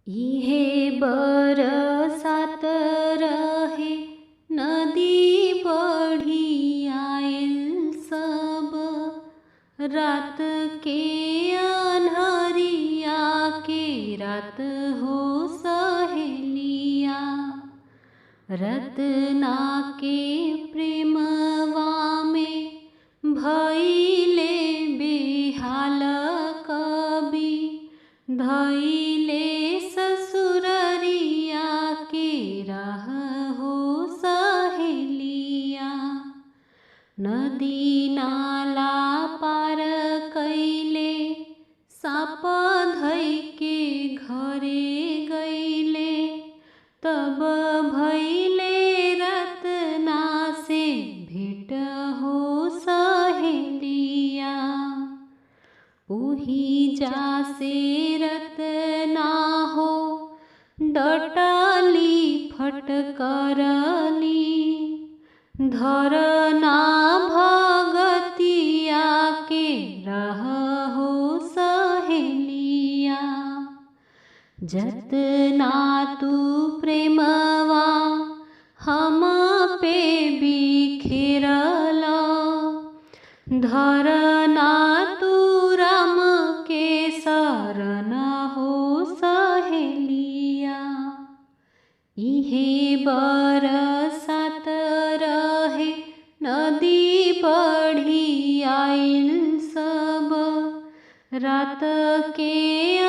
इहे बरसात रहे नदी बढ़ी आइल सब। रात के अन्हरिया के रात हो सहेलिया। रत्ना के प्रेमवा में भइले बेहाल कवि। धइले ससुररिया के राह हो सहेलिया। नदी नाला पार कैले साप धइ के घरे गइले। तब भइले रत्ना से भेट हो सहेलिया। ओही जा से रत्ना हो डटली फटकरली। धरना भगतिया के राह हो सहेलिया। जतना तू प्रेमवा हम पे बिखेरला। धरना तू राम के शरण हो सहेलिया। इहे बरसात रहे नदी बढ़ी आइल सब। रात के